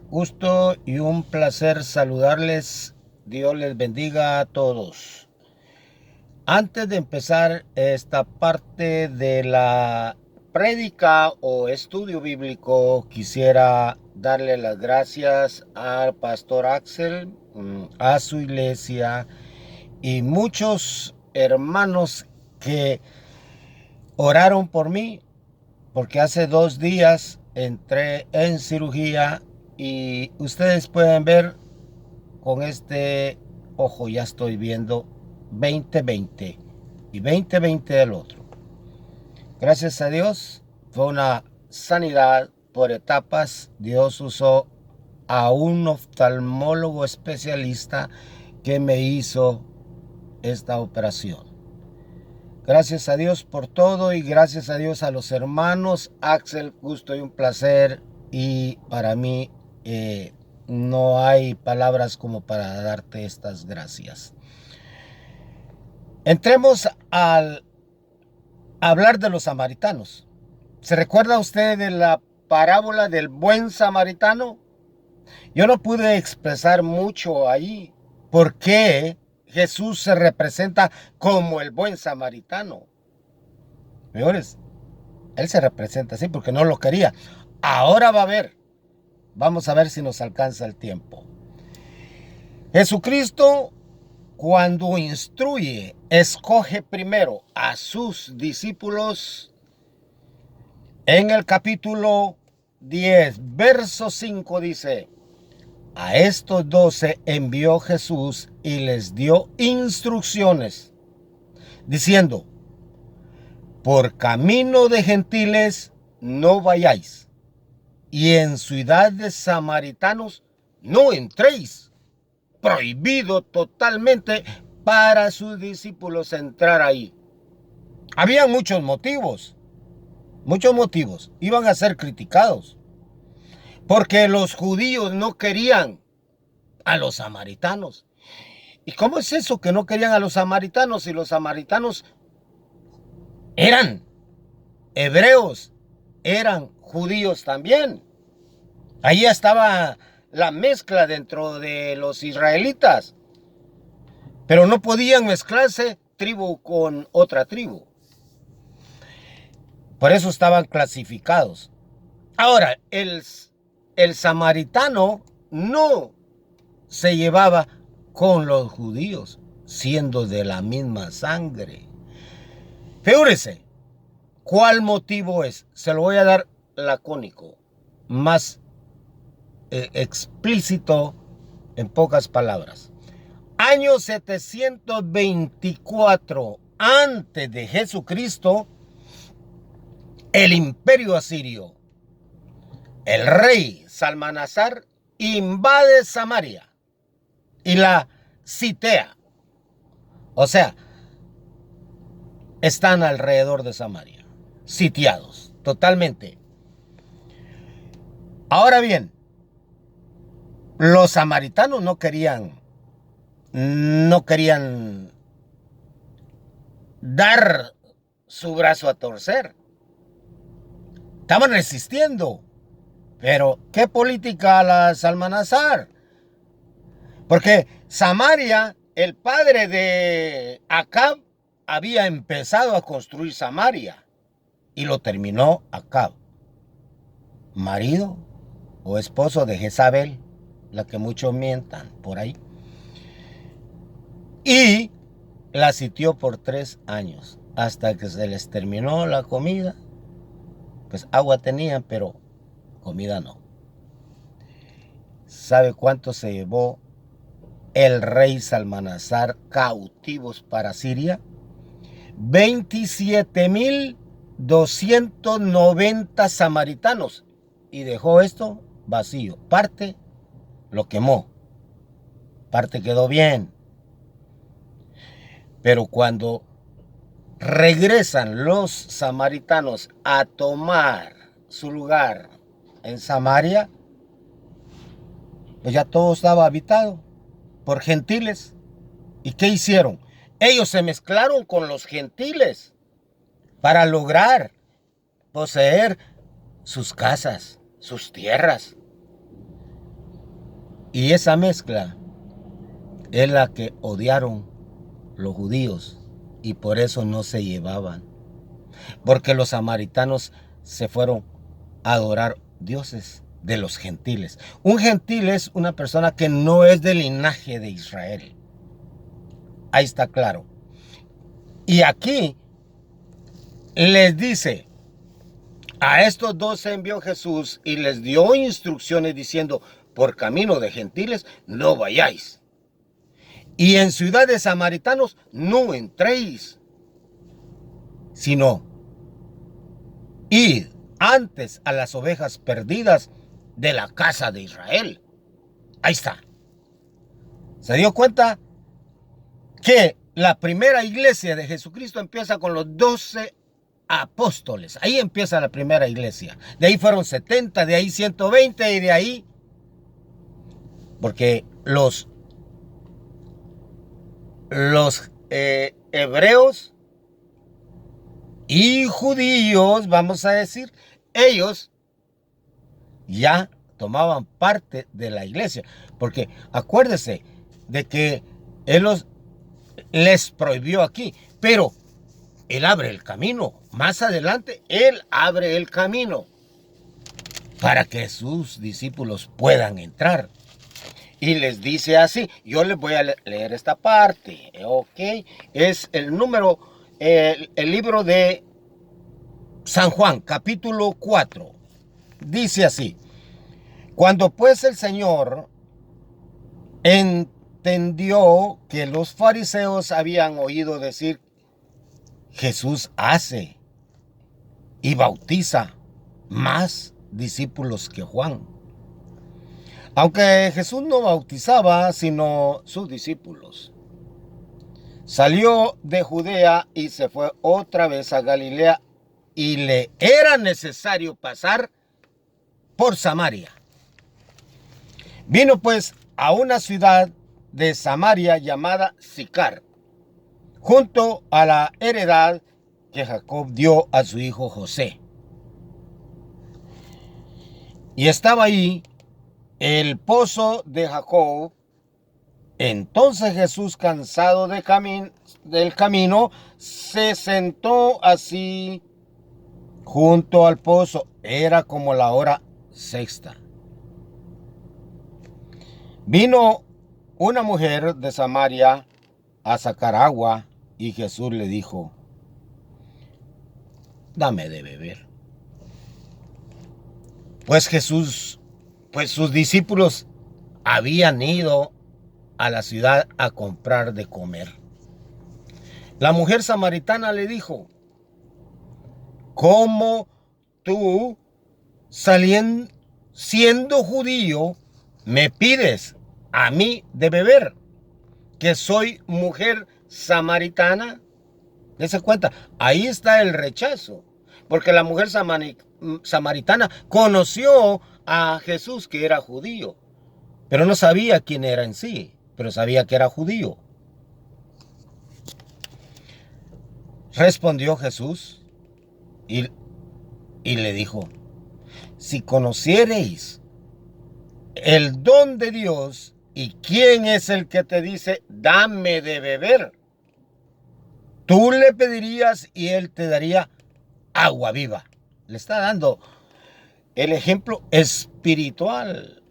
Gusto y un placer saludarles. Dios les bendiga a todos. Antes de empezar esta parte de la prédica o estudio bíblico, quisiera darle las gracias al pastor Axel, a su iglesia y muchos hermanos que oraron por mí, porque hace 2 días entré en cirugía y ustedes pueden ver con este ojo, ya estoy viendo 20/20 y 20/20 del otro. Gracias a Dios, fue una sanidad por etapas. Dios usó a un oftalmólogo especialista que me hizo esta operación. Gracias a Dios por todo y gracias a Dios a los hermanos. Axel, gusto y un placer. Y para mí no hay palabras como para darte estas gracias. Entremos al hablar de los samaritanos. ¿Se recuerda usted de la parábola del buen samaritano? Yo no pude expresar mucho ahí. ¿Por qué Jesús se representa como el buen samaritano? Señores, Él se representa así porque no lo quería. Ahora va a ver. Vamos a ver si nos alcanza el tiempo. Jesucristo, cuando instruye, escoge primero a sus discípulos. En el capítulo 10, verso 5 dice: a estos 12 envió Jesús y les dio instrucciones, diciendo: por camino de gentiles no vayáis, y en ciudad de samaritanos no entréis. Prohibido totalmente para sus discípulos entrar ahí. Había muchos motivos. Iban a ser criticados, porque los judíos no querían a los samaritanos. ¿Y cómo es eso que no querían a los samaritanos si los samaritanos eran hebreos, eran judíos también? Ahí estaba la mezcla dentro de los israelitas, pero no podían mezclarse tribu con otra tribu. Por eso estaban clasificados. Ahora, el samaritano no se llevaba con los judíos, siendo de la misma sangre. Figúrese, ¿cuál motivo es? Se lo voy a dar lacónico, más explícito, en pocas palabras. Año 724 antes de Jesucristo, el imperio asirio, el rey Salmanasar, invade Samaria y la sitea. O sea, están alrededor de Samaria, sitiados totalmente. Ahora bien, los samaritanos no querían dar su brazo a torcer. Estaban resistiendo. Pero, ¿qué política la Salmanasar? Porque Samaria, el padre de Acab, había empezado a construir Samaria y lo terminó Acab, marido o esposo de Jezabel, la que muchos mientan por ahí. Y la sitió por 3 años, hasta que se les terminó la comida. Pues agua tenían, pero comida no. ¿Sabe cuánto se llevó el rey Salmanasar cautivos para Siria? 27,290 samaritanos. Y dejó esto vacío. Parte lo quemó, parte quedó bien. Pero cuando regresan los samaritanos a tomar su lugar en Samaria, pues ya todo estaba habitado por gentiles. ¿Y qué hicieron? Ellos se mezclaron con los gentiles para lograr poseer sus casas, sus tierras. Y esa mezcla es la que odiaron los judíos y por eso no se llevaban. Porque los samaritanos se fueron a adorar dioses de los gentiles. Un gentil es una persona que no es del linaje de Israel. Ahí está claro. Y aquí les dice, a estos dos se envió Jesús y les dio instrucciones diciendo, por camino de gentiles no vayáis. Y en ciudad de samaritanos no entréis, sino id antes a las ovejas perdidas de la casa de Israel. Ahí está. ¿Se dio cuenta que la primera iglesia de Jesucristo empieza con los 12 apóstoles? Ahí empieza la primera iglesia. De ahí fueron 70, de ahí 120 y de ahí... Porque los hebreos y judíos, vamos a decir, ellos ya tomaban parte de la iglesia. Porque acuérdese de que Él les prohibió aquí, pero Él abre el camino. Más adelante, Él abre el camino para que sus discípulos puedan entrar. Y les dice así, yo les voy a leer esta parte, ¿ok? Es el libro de San Juan, capítulo 4. Dice así, cuando pues el Señor entendió que los fariseos habían oído decir, Jesús hace y bautiza más discípulos que Juan. Aunque Jesús no bautizaba, sino sus discípulos. Salió de Judea y se fue otra vez a Galilea y le era necesario pasar por Samaria. Vino pues a una ciudad de Samaria llamada Sicar, junto a la heredad que Jacob dio a su hijo José. Y estaba ahí el pozo de Jacob. Entonces Jesús, cansado del camino, se sentó así junto al pozo. Era como la hora sexta. Vino una mujer de Samaria a sacar agua y Jesús le dijo, dame de beber. Pues sus discípulos habían ido a la ciudad a comprar de comer. La mujer samaritana le dijo, ¿cómo tú, siendo judío, me pides a mí de beber, que soy mujer samaritana? Dese cuenta, ahí está el rechazo, porque la mujer samaritana conoció a Jesús, que era judío, pero no sabía quién era en sí, pero sabía que era judío. Respondió Jesús y le dijo, si conociereis el don de Dios y quién es el que te dice, dame de beber, tú le pedirías y él te daría agua viva. Le está dando el ejemplo espiritual.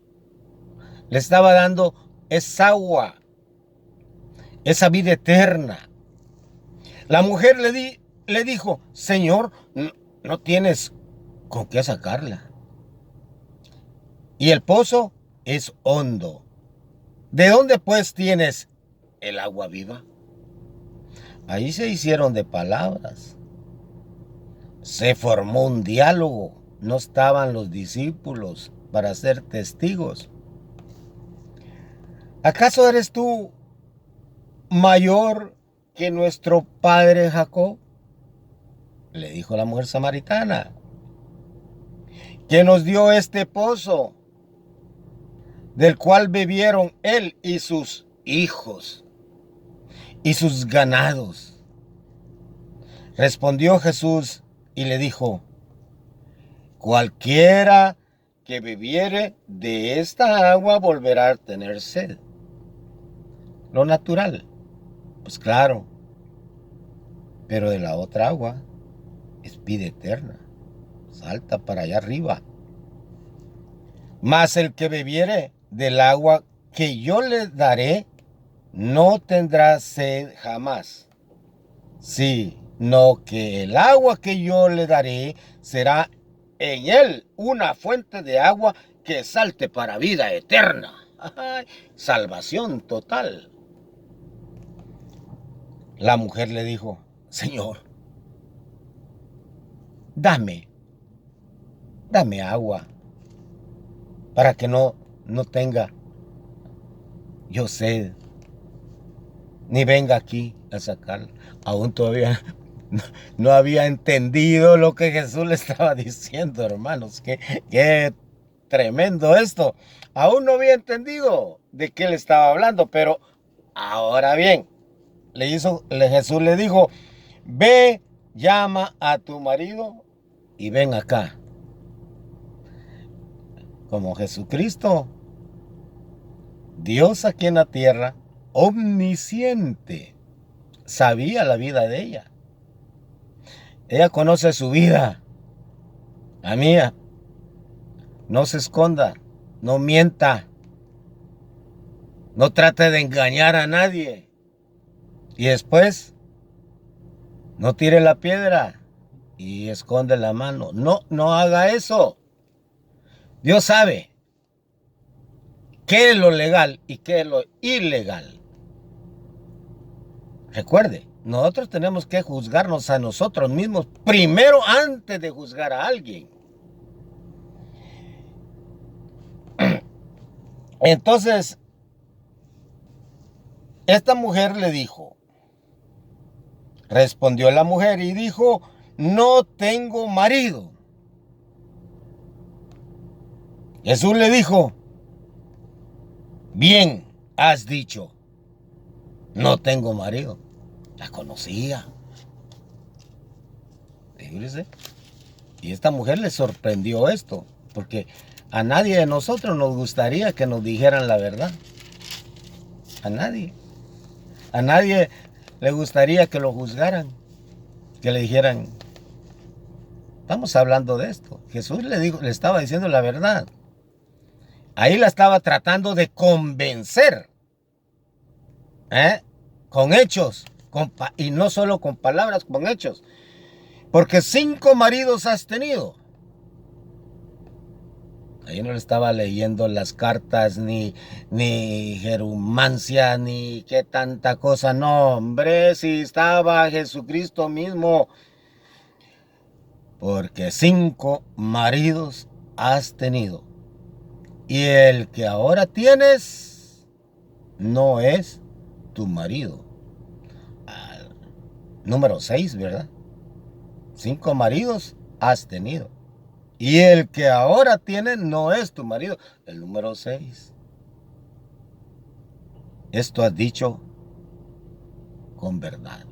Le estaba dando esa agua, esa vida eterna. La mujer le dijo, Señor, no tienes con qué sacarla. Y el pozo es hondo. ¿De dónde pues tienes el agua viva? Ahí se hicieron de palabras. Se formó un diálogo. No estaban los discípulos para ser testigos. ¿Acaso eres tú mayor que nuestro padre Jacob? Le dijo la mujer samaritana, que nos dio este pozo, del cual bebieron él y sus hijos y sus ganados. Respondió Jesús y le dijo, cualquiera que bebiere de esta agua volverá a tener sed. Lo natural, pues claro, pero de la otra agua es vida eterna, salta para allá arriba. Mas el que bebiere del agua que yo le daré, no tendrá sed jamás. Sí, no que el agua que yo le daré será en él una fuente de agua que salte para vida eterna. Ay, salvación total. La mujer le dijo, Señor, dame agua para que no tenga yo sed, ni venga aquí a sacar. Aún todavía no había entendido lo que Jesús le estaba diciendo, hermanos. Qué tremendo esto. Aún no había entendido de qué le estaba hablando, pero ahora bien, Jesús le dijo, ve, llama a tu marido y ven acá. Como Jesucristo, Dios aquí en la tierra, omnisciente, sabía la vida de ella. Ella conoce su vida, la mía. No se esconda, no mienta, no trate de engañar a nadie. Y después, no tire la piedra y esconde la mano. No haga eso. Dios sabe qué es lo legal y qué es lo ilegal. Recuerde, nosotros tenemos que juzgarnos a nosotros mismos primero antes de juzgar a alguien. Entonces, esta mujer le dijo, respondió la mujer y dijo, no tengo marido. Jesús le dijo, bien has dicho, no tengo marido. La conocía. Fíjese. Y esta mujer le sorprendió esto, porque a nadie de nosotros nos gustaría que nos dijeran la verdad. A nadie. A nadie le gustaría que lo juzgaran, que le dijeran, estamos hablando de esto. Jesús le estaba diciendo la verdad. Ahí la estaba tratando de convencer, con hechos, y no solo con palabras, con hechos. Porque 5 maridos has tenido. Ahí no le estaba leyendo las cartas, ni jerumancia, ni qué tanta cosa. No, hombre, si estaba Jesucristo mismo. Porque 5 maridos has tenido. Y el que ahora tienes no es tu marido. Número 6, ¿verdad? 5 maridos has tenido. Y el que ahora tiene no es tu marido. El número 6. Esto has dicho con verdad.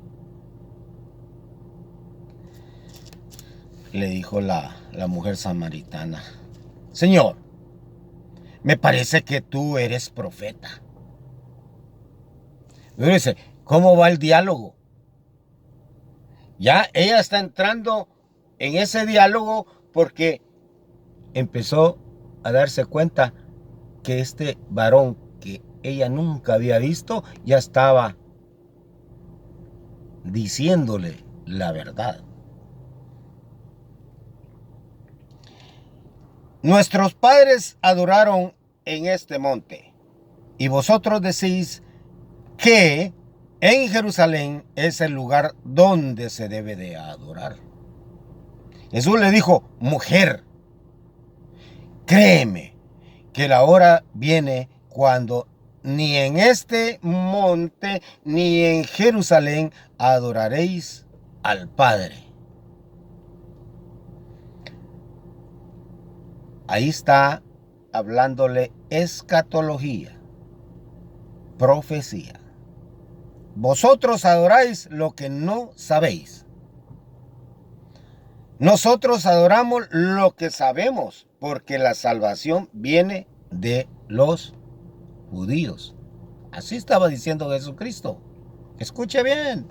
Le dijo la mujer samaritana. Señor, me parece que tú eres profeta. Fíjese, ¿cómo va el diálogo? Ya ella está entrando en ese diálogo porque empezó a darse cuenta que este varón que ella nunca había visto ya estaba diciéndole la verdad. Nuestros padres adoraron en este monte, y vosotros decís que en Jerusalén es el lugar donde se debe de adorar. Jesús le dijo, mujer, créeme que la hora viene cuando ni en este monte ni en Jerusalén adoraréis al Padre. Ahí está hablándole escatología, profecía. Vosotros adoráis lo que no sabéis. Nosotros adoramos lo que sabemos, porque la salvación viene de los judíos. Así estaba diciendo Jesucristo. Escuche bien.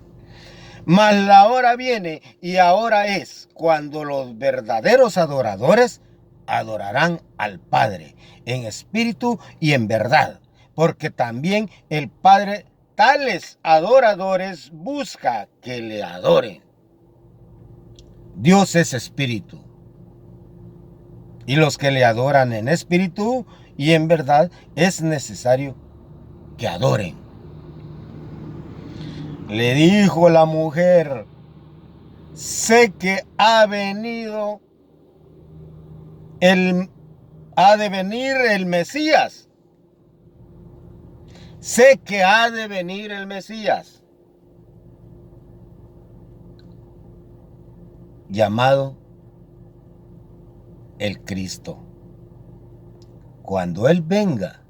Mas la hora viene y ahora es cuando los verdaderos adoradores adorarán al Padre en espíritu y en verdad, porque también el Padre tales adoradores busca que le adoren. Dios es espíritu, y los que le adoran en espíritu y en verdad es necesario que adoren. Le dijo la mujer: sé que ha de venir el Mesías. Sé que ha de venir el Mesías, llamado el Cristo. Cuando Él venga,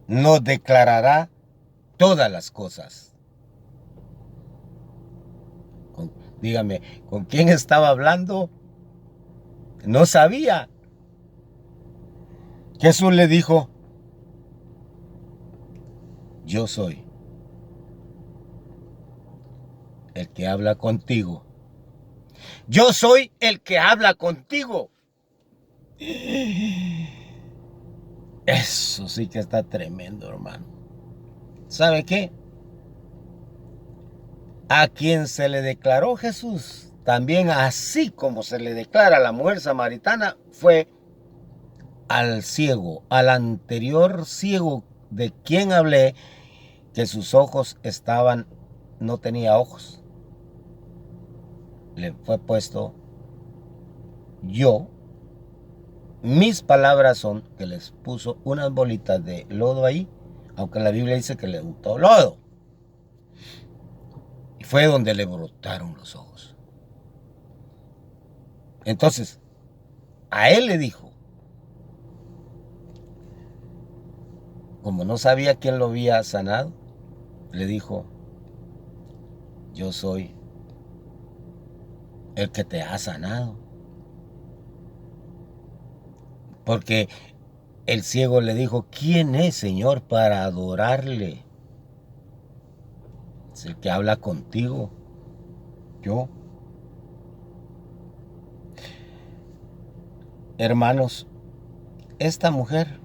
nos declarará todas las cosas. Dígame, ¿con quién estaba hablando? No sabía. Jesús le dijo: yo soy el que habla contigo. Yo soy el que habla contigo. Eso sí que está tremendo, hermano. ¿Sabe qué? A quien se le declaró Jesús, también así como se le declara a la mujer samaritana, fue al ciego, al anterior ciego de quien hablé, que sus ojos no tenía ojos. Le fue puesto mis palabras son que les puso unas bolitas de lodo ahí, aunque la Biblia dice que le untó lodo. Y fue donde le brotaron los ojos. Entonces, a él le dijo, como no sabía quién lo había sanado, le dijo: yo soy el que te ha sanado. Porque el ciego le dijo: ¿quién es, Señor, para adorarle? Es el que habla contigo, yo. Hermanos, esta mujer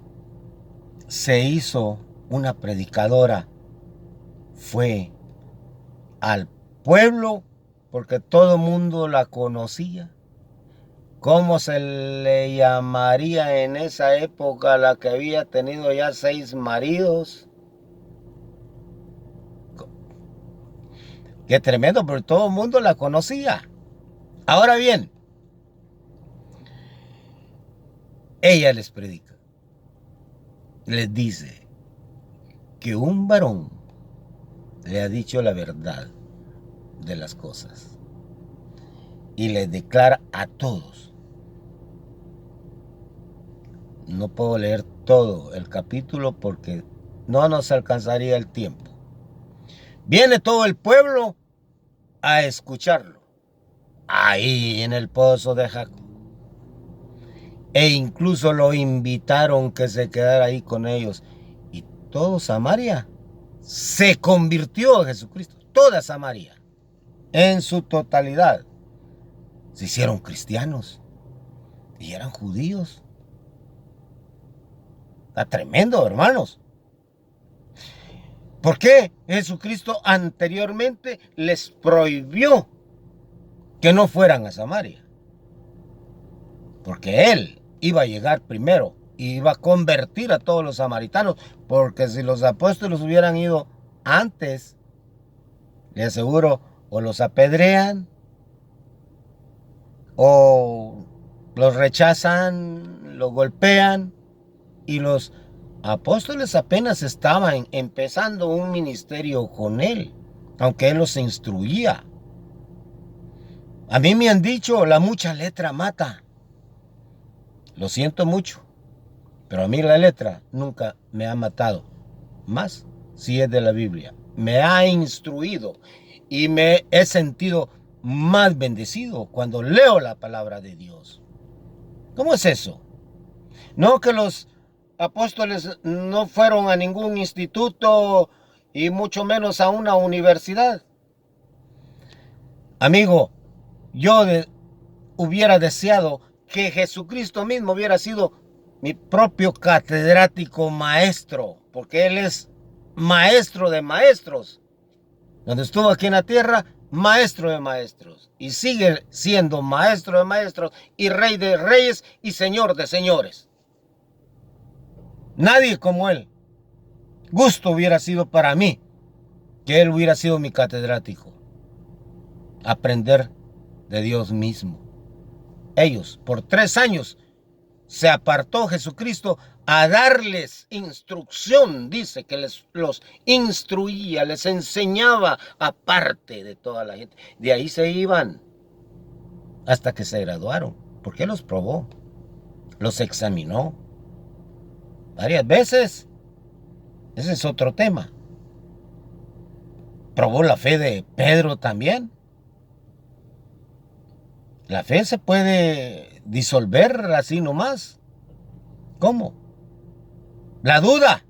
se hizo una predicadora, fue al pueblo porque todo el mundo la conocía. ¿Cómo se le llamaría en esa época la que había tenido ya 6 maridos? Qué tremendo, pero todo el mundo la conocía. Ahora bien, ella les predica, les dice que un varón le ha dicho la verdad de las cosas y les declara a todos. No puedo leer todo el capítulo porque no nos alcanzaría el tiempo. Viene todo el pueblo a escucharlo ahí en el pozo de Jacob, e incluso lo invitaron que se quedara ahí con ellos, y todo Samaria se convirtió a Jesucristo. Toda Samaria en su totalidad se hicieron cristianos y eran judíos. Está tremendo, hermanos. ¿Por qué Jesucristo anteriormente les prohibió que no fueran a Samaria? Porque Él iba a llegar primero y iba a convertir a todos los samaritanos. Porque si los apóstoles hubieran ido antes, le aseguro, o los apedrean, o los rechazan, los golpean, y los apóstoles apenas estaban empezando un ministerio con Él, aunque Él los instruía. A mí me han dicho: la mucha letra mata. Lo siento mucho, pero a mí la letra nunca me ha matado. Más si es de la Biblia. Me ha instruido y me he sentido más bendecido cuando leo la palabra de Dios. ¿Cómo es eso? No que los apóstoles no fueron a ningún instituto y mucho menos a una universidad. Amigo, yo hubiera deseado que Jesucristo mismo hubiera sido mi propio catedrático maestro, porque Él es maestro de maestros. Cuando estuvo aquí en la tierra, maestro de maestros. Y sigue siendo maestro de maestros y rey de reyes y señor de señores. Nadie como Él. Gusto hubiera sido para mí que Él hubiera sido mi catedrático. Aprender de Dios mismo. Ellos, por 3 años, se apartó Jesucristo a darles instrucción. Dice que los instruía, les enseñaba aparte de toda la gente. De ahí se iban hasta que se graduaron, porque los probó, los examinó varias veces. Ese es otro tema. Probó la fe de Pedro también. La fe se puede disolver así nomás. ¿Cómo? La duda.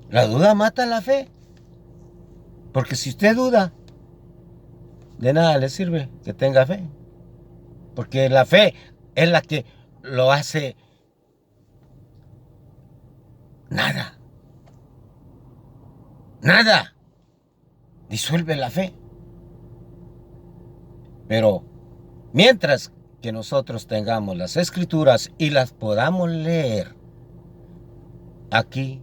La duda mata la fe. Porque si usted duda, de nada le sirve que tenga fe. Porque la fe es la que lo hace nada. Nada. Disuelve la fe. Pero mientras que nosotros tengamos las escrituras y las podamos leer, aquí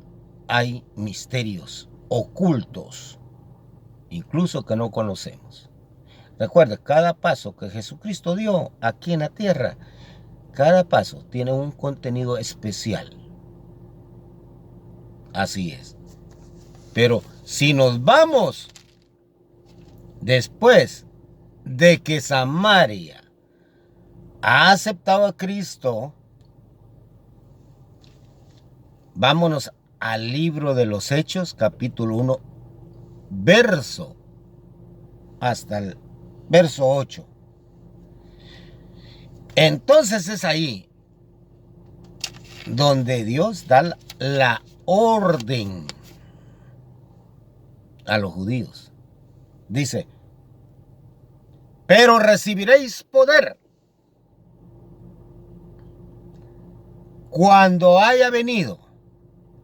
hay misterios ocultos, incluso que no conocemos. Recuerda, cada paso que Jesucristo dio aquí en la tierra, cada paso tiene un contenido especial. Así es. Pero si nos vamos después de que Samaria ha aceptado a Cristo, vámonos al libro de los Hechos, capítulo 1, verso hasta el verso 8. Entonces es ahí donde Dios da la orden a los judíos. Dice, pero recibiréis poder cuando haya venido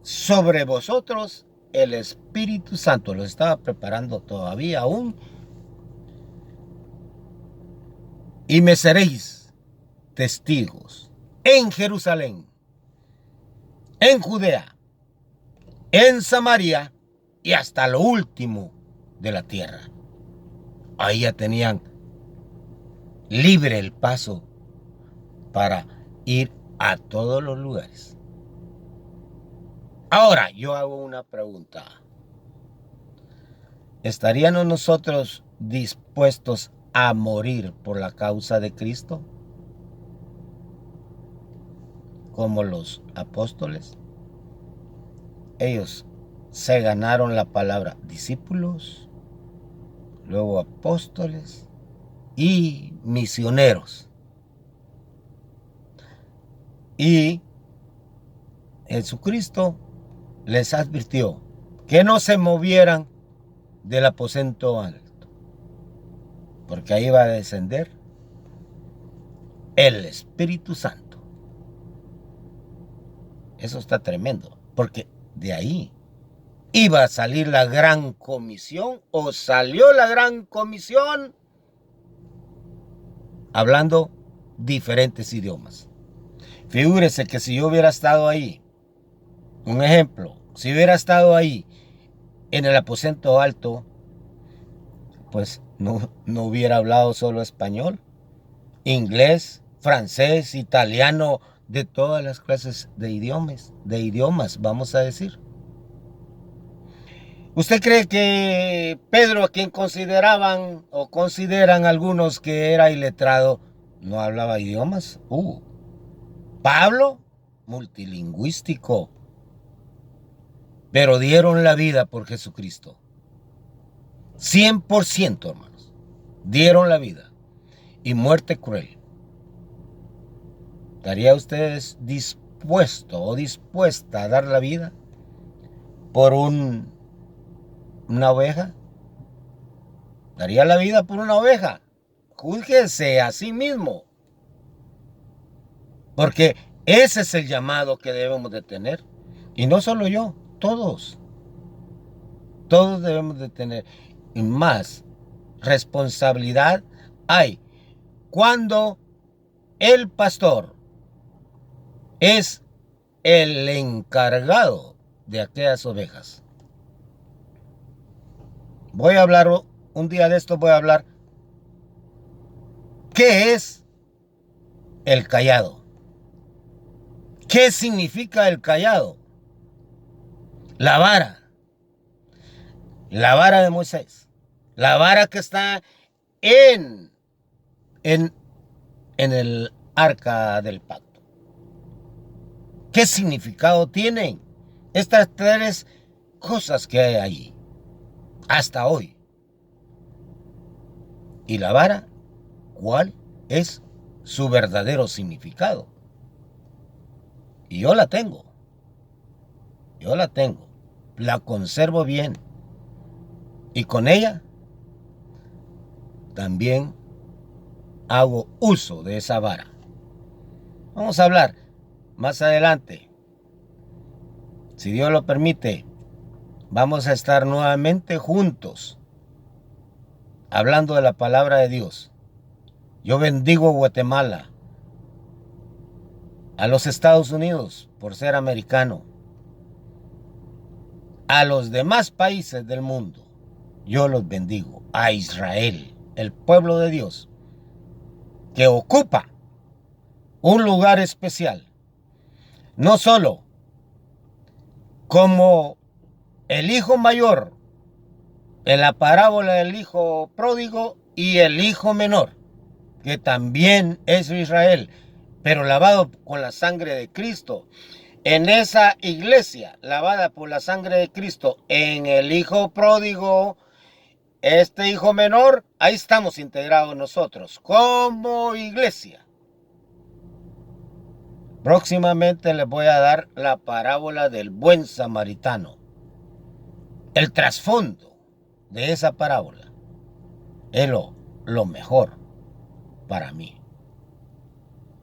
sobre vosotros el Espíritu Santo. Lo estaba preparando todavía aún. Y me seréis testigos en Jerusalén, en Judea, en Samaria y hasta lo último de la tierra. Ahí ya tenían libre el paso para ir a todos los lugares. Ahora yo hago una pregunta. ¿Estaríamos nosotros dispuestos a morir por la causa de Cristo? Como los apóstoles. Ellos se ganaron la palabra discípulos, luego apóstoles y misioneros. Y Jesucristo les advirtió que no se movieran del aposento alto, porque ahí va a descender el Espíritu Santo. Eso está tremendo, porque de ahí iba a salir la gran comisión, o salió la gran comisión, hablando diferentes idiomas. Figúrese que si yo hubiera estado ahí, un ejemplo, si hubiera estado ahí en el aposento alto, pues no hubiera hablado solo español, inglés, francés, italiano, de todas las clases de idiomas, vamos a decir. ¿Usted cree que Pedro, a quien consideraban o consideran algunos que era iletrado, no hablaba idiomas? Pablo, multilingüístico, pero dieron la vida por Jesucristo. 100%, hermanos. dieron la vida y muerte cruel. ¿Estaría usted dispuesto o dispuesta a dar la vida por una oveja? ¿Daría la vida por una oveja? Júzguese a sí mismo, porque ese es el llamado que debemos de tener. Y no solo yo, todos debemos de tener. Y más responsabilidad hay cuando el pastor es el encargado de aquellas ovejas. Voy a hablar, un día de esto voy a hablar, ¿qué es el cayado? ¿Qué significa el cayado? La vara de Moisés, la vara que está en el arca del pacto. ¿Qué significado tienen estas tres cosas que hay allí hasta hoy? Y la vara, ¿cuál es su verdadero significado? Y yo la tengo, la conservo bien, y con ella también hago uso de esa vara. Vamos a hablar más adelante, si Dios lo permite. Vamos a estar nuevamente juntos hablando de la palabra de Dios. Yo bendigo Guatemala, a los Estados Unidos por ser americano, a los demás países del mundo. Yo los bendigo, a Israel, el pueblo de Dios, que ocupa un lugar especial, no solo como el hijo mayor en la parábola del hijo pródigo y el hijo menor, que también es Israel, pero lavado con la sangre de Cristo. En esa iglesia lavada por la sangre de Cristo, en el hijo pródigo, este hijo menor, ahí estamos integrados nosotros como iglesia. Próximamente les voy a dar la parábola del buen samaritano. El trasfondo de esa parábola es lo mejor para mí.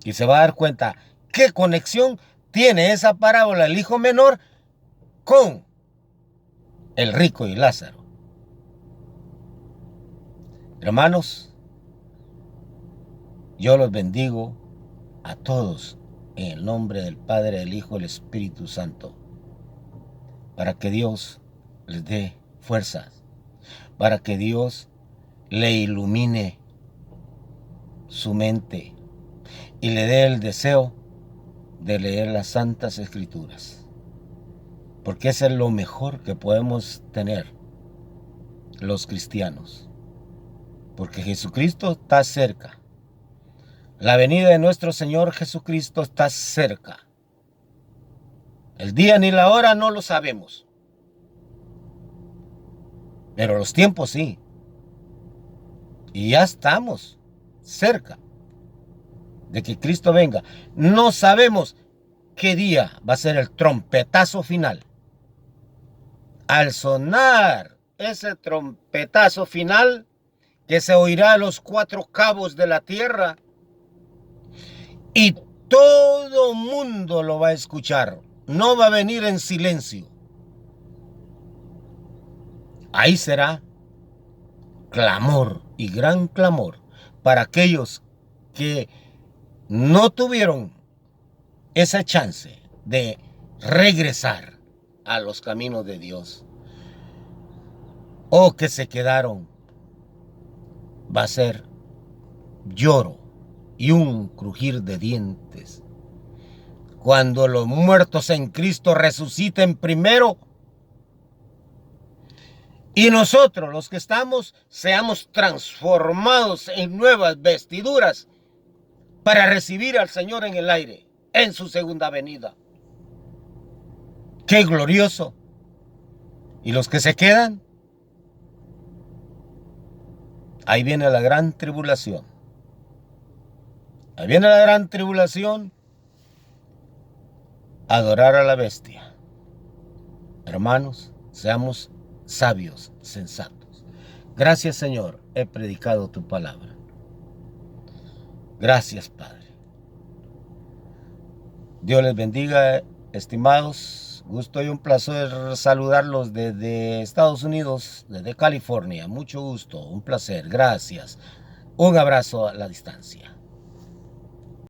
Y se va a dar cuenta qué conexión tiene esa parábola del hijo menor con el rico y Lázaro. Hermanos, yo los bendigo a todos en el nombre del Padre, del Hijo y del Espíritu Santo, para que Dios les dé fuerzas, para que Dios le ilumine su mente y le dé el deseo de leer las Santas Escrituras, porque eso es lo mejor que podemos tener los cristianos, porque Jesucristo está cerca. La venida de nuestro Señor Jesucristo está cerca. El día ni la hora no lo sabemos, pero los tiempos sí. Y ya estamos cerca de que Cristo venga. No sabemos qué día va a ser el trompetazo final. Al sonar ese trompetazo final, que se oirá a los cuatro cabos de la tierra, y todo mundo lo va a escuchar. No va a venir en silencio. Ahí será clamor y gran clamor para aquellos que no tuvieron esa chance de regresar a los caminos de Dios, o que se quedaron. Va a ser lloro y un crujir de dientes cuando los muertos en Cristo resuciten primero y nosotros, los que estamos, seamos transformados en nuevas vestiduras para recibir al Señor en el aire, en su segunda venida. ¡Qué glorioso! Y los que se quedan, Ahí viene la gran tribulación. Ahí viene la gran tribulación. Adorar a la bestia. Hermanos, seamos sabios, sensatos. Gracias, Señor, he predicado tu palabra. Gracias, Padre. Dios les bendiga, estimados. Gusto y un placer saludarlos desde Estados Unidos, desde California. Mucho gusto, un placer, gracias. Un abrazo a la distancia.